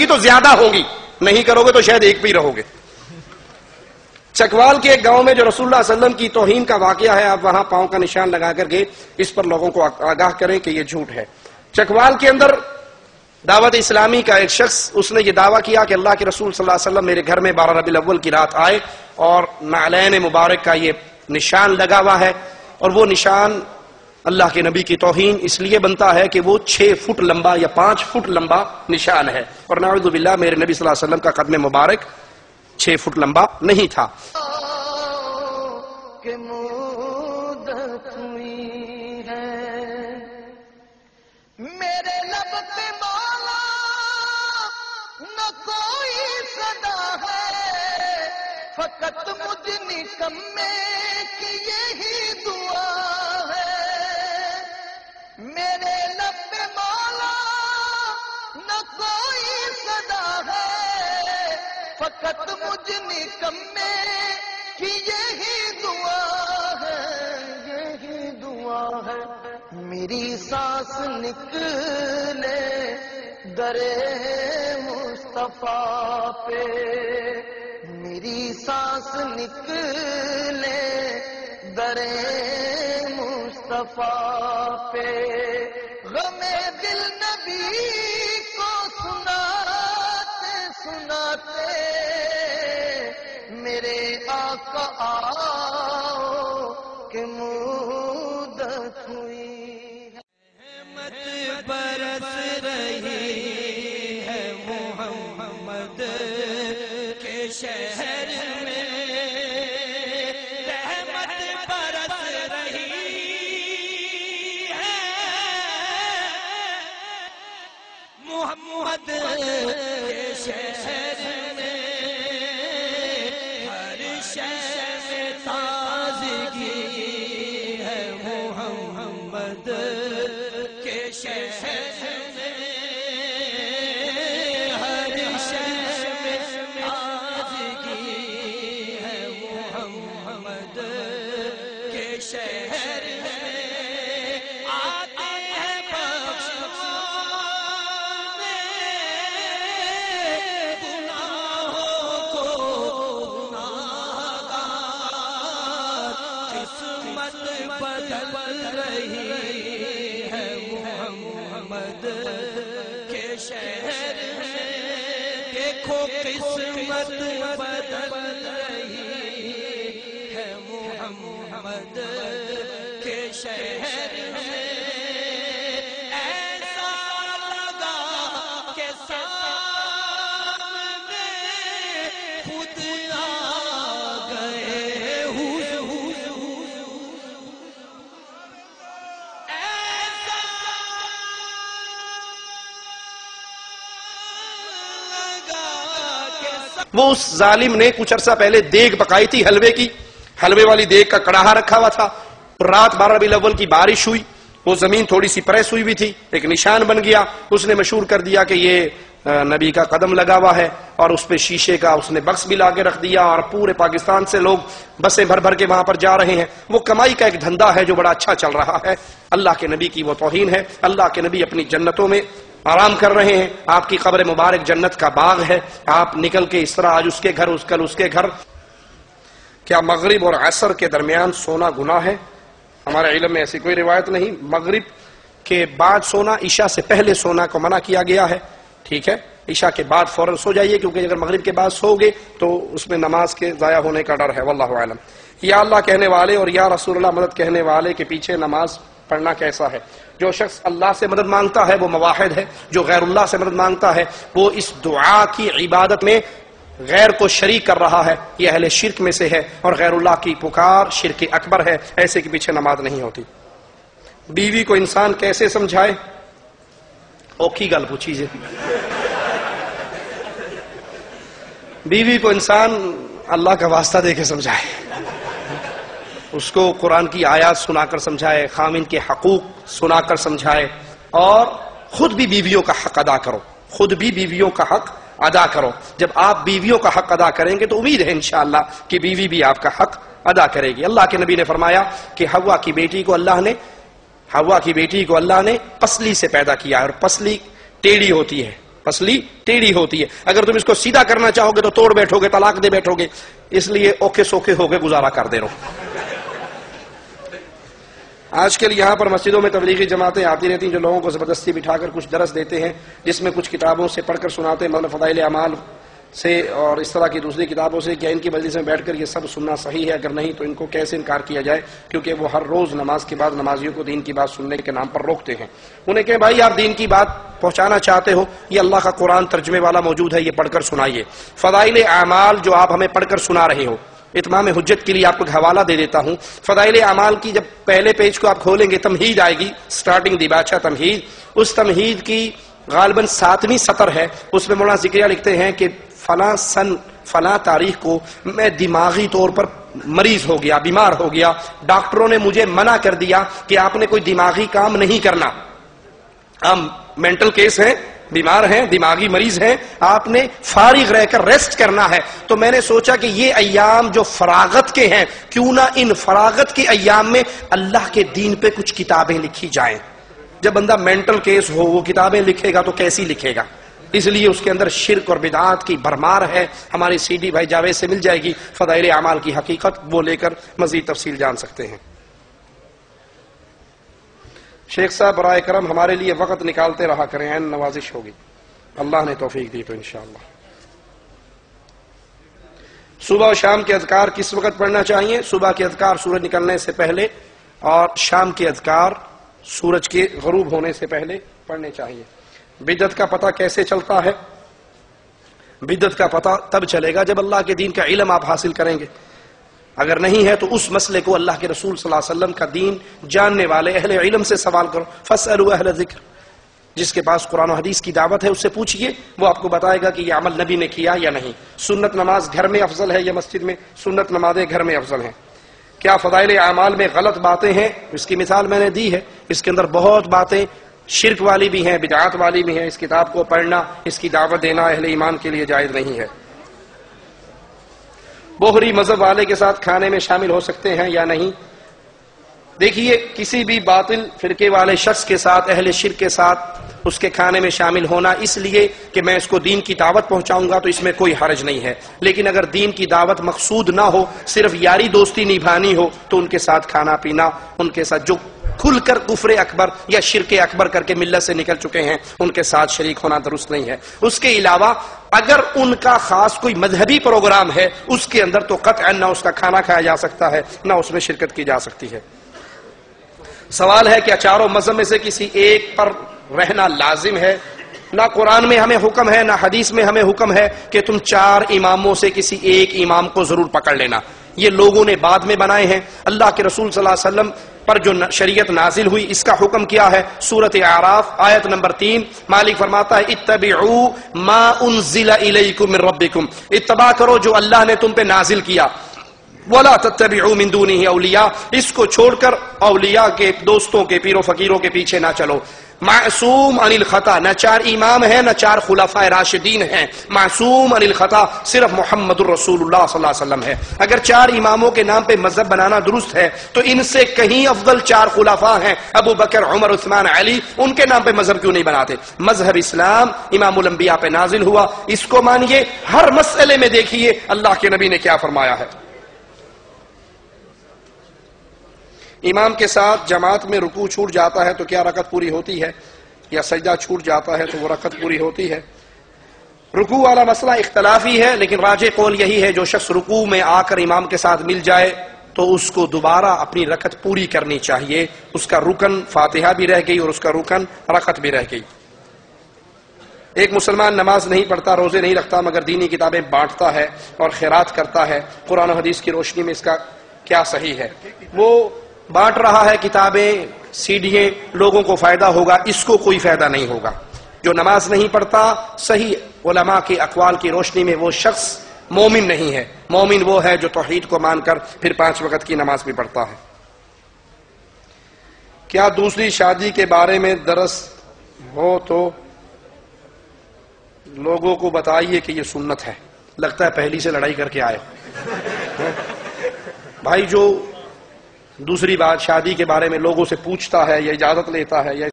کی تو زیادہ ہوں گی، نہیں کرو گے تو شاید ایک پہ ہی رہو گے۔ چکوال کے ایک گاؤں میں جو رسول اللہ صلی اللہ علیہ وسلم کی توہین کا واقعہ ہے، آپ وہاں پاؤں کا نشان لگا کر کے اس پر لوگوں کو آگاہ کریں کہ یہ جھوٹ ہے۔ چکوال کے اندر دعوت اسلامی کا ایک شخص، اس نے یہ دعویٰ کیا کہ اللہ کے رسول صلی اللہ علیہ وسلم میرے گھر میں 12 ربیع الاول کی رات آئے اور نعلین مبارک کا یہ نشان لگا ہوا ہے، اور وہ نشان اللہ کے نبی کی توہین اس لیے بنتا ہے کہ وہ 6 فٹ لمبا یا 5 فٹ لمبا نشان ہے، اور نعوذ باللہ میرے نبی صلی اللہ علیہ وسلم کا قدم مبارک 6 فٹ لمبا نہیں تھا۔ کہ مدت ہوئی ہے میرے لب پہ مولا نہ کوئی صدا ہے، فقط مجھ نکمے کی یہی دعا ہے۔ میرے لب پہ مولا نہ کوئی صدا ہے، فقط مجھ نکمے کی یہی دعا ہے، یہی دعا ہے۔ میری سانس نکلے در مصطفیٰ پہ، میری سانس نکلے در مصطفیٰ پہ، غم دل نبی کو سناتے سناتے میرے آقا آؤ کہ مدت ہوئی ہے۔ رحمت برس رہی ہے محمد کے شہر میں، رحمت برس رہی ہے محمد کے شہر میں، ہر شہر میں تازگی ہے محمد کے شہر میں، ہر شہر میں تازگی ہے محمد کے شہر میں، آتے ہیں بخشوانے گناہوں کو گناہگار، قسمت بدل رہی ہے محمد کے شہر میں، دیکھو قسمت بدل رہی ہے محمد کے شہر میں، ایسا لگا کہ سامنے خود آ گئے حضور، ایسا لگا کہ وہ اس ظالم نے کچھ عرصہ پہلے دیگ پکائی تھی حلوے کی، حلوے والی دیگ کا کڑاہا رکھا ہوا تھا، رات 12 ربیع الاول کی بارش ہوئی، وہ زمین تھوڑی سی پریس ہوئی بھی تھی، ایک نشان بن گیا، اس نے مشہور کر دیا کہ یہ نبی کا قدم لگا ہوا ہے، اور اس پہ شیشے کا اس نے بکس بھی لا کے رکھ دیا، اور پورے پاکستان سے لوگ بسیں بھر بھر کے وہاں پر جا رہے ہیں۔ وہ کمائی کا ایک دھندا ہے جو بڑا اچھا چل رہا ہے، اللہ کے نبی کی وہ توہین ہے۔ اللہ کے نبی اپنی جنتوں میں آرام کر رہے ہیں، آپ کی قبر مبارک جنت کا باغ ہے، آپ نکل کے اس طرح آج اس کے گھر کل اس کے گھر۔ کیا مغرب اور عصر کے درمیان سونا گناہ ہے؟ ہمارے علم میں ایسی کوئی روایت نہیں۔ مغرب کے بعد سونا، عشاء سے پہلے سونا کو منع کیا گیا ہے، ٹھیک ہے؟ عشاء کے بعد فوراً سو جائیے، کیونکہ اگر مغرب کے بعد سو گے تو اس میں نماز کے ضائع ہونے کا ڈر ہے، واللہ اعلم۔ یا اللہ کہنے والے اور یا رسول اللہ مدد کہنے والے کے پیچھے نماز پڑھنا کیسا ہے؟ جو شخص اللہ سے مدد مانگتا ہے وہ موحد ہے، جو غیر اللہ سے مدد مانگتا ہے وہ اس دعا کی عبادت میں غیر کو شریک کر رہا ہے، یہ اہل شرک میں سے ہے، اور غیر اللہ کی پکار شرک اکبر ہے، ایسے کے پیچھے نماز نہیں ہوتی۔ بیوی کو انسان کیسے سمجھائے؟ اوکھی گل پوچھی جی۔ بیوی کو انسان اللہ کا واسطہ دے کے سمجھائے، اس کو قرآن کی آیات سنا کر سمجھائے، خامن کے حقوق سنا کر سمجھائے، اور خود بھی بیویوں کا حق ادا کرو، خود بھی بیویوں کا حق ادا کرو۔ جب آپ بیویوں کا حق ادا کریں گے تو امید ہے انشاءاللہ کہ بیوی بھی آپ کا حق ادا کرے گی۔ اللہ کے نبی نے فرمایا کہ حوا کی بیٹی کو اللہ نے پسلی سے پیدا کیا ہے، اور پسلی ٹیڑھی ہوتی ہے، پسلی ٹیڑھی ہوتی ہے. اگر تم اس کو سیدھا کرنا چاہو گے تو توڑ بیٹھو گے, طلاق دے بیٹھو گے. اس لیے اوکھے سوکھے ہو کے گزارا کر دے رہو. آج کل یہاں پر مسجدوں میں تبلیغی جماعتیں آتی رہتی ہیں جو لوگوں کو زبردستی بٹھا کر کچھ درس دیتے ہیں, جس میں کچھ کتابوں سے پڑھ کر سناتے ہیں, مطلب فضائل اعمال سے اور اس طرح کی دوسری کتابوں سے. کیا ان کی مجلس میں بیٹھ کر یہ سب سننا صحیح ہے؟ اگر نہیں تو ان کو کیسے انکار کیا جائے؟ کیونکہ وہ ہر روز نماز کے بعد نمازیوں کو دین کی بات سننے کے نام پر روکتے ہیں. انہیں کہیں بھائی آپ دین کی بات پہنچانا چاہتے ہو, یہ اللہ کا قرآن ترجمے والا موجود ہے, یہ پڑھ کر سنائیے. فضائل اعمال جو آپ ہمیں پڑھ کر سنا رہے ہو, اتمام حجت کے لیے آپ کو حوالہ دے دیتا ہوں. فضائل اعمال کی جب پہلے پیج کو آپ کھولیں گے, تمہید آئے گی, سٹارٹنگ دیباچہ تمہید. اس تمہید کی غالباً 7ویں سطر ہے. اس میں مولانا ذکریہ لکھتے ہیں کہ فلاں سن فلاں تاریخ کو میں دماغی طور پر مریض ہو گیا, بیمار ہو گیا. ڈاکٹروں نے مجھے منع کر دیا کہ آپ نے کوئی دماغی کام نہیں کرنا. ہم مینٹل کیس ہیں, بیمار ہیں, دماغی مریض ہیں, آپ نے فارغ رہ کر ریسٹ کرنا ہے. تو میں نے سوچا کہ یہ ایام جو فراغت کے ہیں, کیوں نہ ان فراغت کے ایام میں اللہ کے دین پہ کچھ کتابیں لکھی جائیں. جب بندہ مینٹل کیس ہو وہ کتابیں لکھے گا تو کیسی لکھے گا؟ اس لیے اس کے اندر شرک اور بدعات کی بھرمار ہے. ہماری سی ڈی بھائی جاوید سے مل جائے گی, فضائل اعمال کی حقیقت, وہ لے کر مزید تفصیل جان سکتے ہیں. شیخ صاحب برائے کرم ہمارے لیے وقت نکالتے رہا کریں, عین نوازش ہوگی, اللہ نے توفیق دی تو انشاءاللہ. صبح و شام کے اذکار کس وقت پڑھنا چاہیے؟ صبح کے اذکار سورج نکلنے سے پہلے, اور شام کے اذکار سورج کے غروب ہونے سے پہلے پڑھنے چاہیے. بدعت کا پتہ کیسے چلتا ہے؟ بدعت کا پتہ تب چلے گا جب اللہ کے دین کا علم آپ حاصل کریں گے. اگر نہیں ہے تو اس مسئلے کو اللہ کے رسول صلی اللہ علیہ وسلم کا دین جاننے والے اہل علم سے سوال کرو. فاسألوا اہل ذکر, جس کے پاس قرآن و حدیث کی دعوت ہے اس سے پوچھئے, وہ آپ کو بتائے گا کہ یہ عمل نبی نے کیا یا نہیں. سنت نماز گھر میں افضل ہے یا مسجد میں؟ سنت نمازیں گھر میں افضل ہیں. کیا فضائل اعمال میں غلط باتیں ہیں؟ اس کی مثال میں نے دی ہے. اس کے اندر بہت باتیں شرک والی بھی ہیں, بدعات والی بھی ہیں. اس کتاب کو پڑھنا, اس کی دعوت دینا اہل ایمان کے لیے جائز نہیں ہے. بوہری مذہب والے کے ساتھ کھانے میں شامل ہو سکتے ہیں یا نہیں؟ دیکھیے, کسی بھی باطل فرقے والے شخص کے ساتھ, اہل شرک کے ساتھ اس کے کھانے میں شامل ہونا اس لیے کہ میں اس کو دین کی دعوت پہنچاؤں گا تو اس میں کوئی حرج نہیں ہے. لیکن اگر دین کی دعوت مقصود نہ ہو, صرف یاری دوستی نبھانی ہو, تو ان کے ساتھ کھانا پینا, ان کے ساتھ جو کھل کر کفر اکبر یا شرک اکبر کر کے ملت سے نکل چکے ہیں, ان کے ساتھ شریک ہونا درست نہیں ہے. اس کے علاوہ اگر ان کا خاص کوئی مذہبی پروگرام ہے اس کے اندر تو قطعا نہ اس کا کھانا کھایا جا سکتا ہے, نہ اس میں شرکت کی جا سکتی ہے. سوال ہے کہ چاروں مذہب میں سے کسی ایک پر رہنا لازم ہے؟ نہ قرآن میں ہمیں حکم ہے, نہ حدیث میں ہمیں حکم ہے کہ تم 4 اماموں سے کسی ایک امام کو ضرور پکڑ لینا. یہ لوگوں نے بعد میں بنائے ہیں. اللہ کے رسول صلی اللہ علیہ وسلم پر جو شریعت نازل ہوئی اس کا حکم کیا ہے؟ سورۃ اعراف آیت نمبر 3, مالک فرماتا ہے اتبعوا ما انزل الیکم من ربکم, اتباع کرو جو اللہ نے تم پہ نازل کیا. ولا تتبعوا من دونه اولیاء, اس کو چھوڑ کر اولیاء کے, دوستوں کے, پیروں فقیروں کے پیچھے نہ چلو. معصوم عن الخطا, نہ 4 امام ہیں نہ 4 خلفاء راشدین ہیں. معصوم عن الخطا صرف محمد الرسول اللہ صلی اللہ علیہ وسلم ہے. اگر 4 اماموں کے نام پہ مذہب بنانا درست ہے تو ان سے کہیں افضل 4 خلفاء ہیں, ابو بکر, عمر, عثمان, علی. ان کے نام پہ مذہب کیوں نہیں بناتے؟ مذہب اسلام امام الانبیاء پہ نازل ہوا, اس کو مانیے. ہر مسئلے میں دیکھیے اللہ کے نبی نے کیا فرمایا ہے. امام کے ساتھ جماعت میں رکوع چھوٹ جاتا ہے تو کیا رکعت پوری ہوتی ہے؟ یا سجدہ چھوٹ جاتا ہے تو وہ رکعت پوری ہوتی ہے؟ رکوع والا مسئلہ اختلافی ہے, لیکن راجح قول یہی ہے جو شخص رکوع میں آ کر امام کے ساتھ مل جائے تو اس کو دوبارہ اپنی رکعت پوری کرنی چاہیے. اس کا رکن فاتحہ بھی رہ گئی اور اس کا رکن رکعت بھی رہ گئی. ایک مسلمان نماز نہیں پڑھتا, روزے نہیں رکھتا, مگر دینی کتابیں بانٹتا ہے اور خیرات کرتا ہے. قرآن و حدیث کی روشنی میں اس کا کیا صحیح ہے؟ وہ بانٹ رہا ہے کتابیں, سیڈیاں, لوگوں کو فائدہ ہوگا, اس کو کوئی فائدہ نہیں ہوگا. جو نماز نہیں پڑھتا, صحیح علماء کے اقوال کی روشنی میں وہ شخص مومن نہیں ہے. مومن وہ ہے جو توحید کو مان کر پھر 5 وقت کی نماز بھی پڑھتا ہے. کیا دوسری شادی کے بارے میں درس ہو تو لوگوں کو بتائیے کہ یہ سنت ہے. لگتا ہے پہلی سے لڑائی کر کے آئے بھائی. جو دوسری بات شادی کے بارے میں لوگوں سے پوچھتا ہے یا اجازت لیتا ہے یا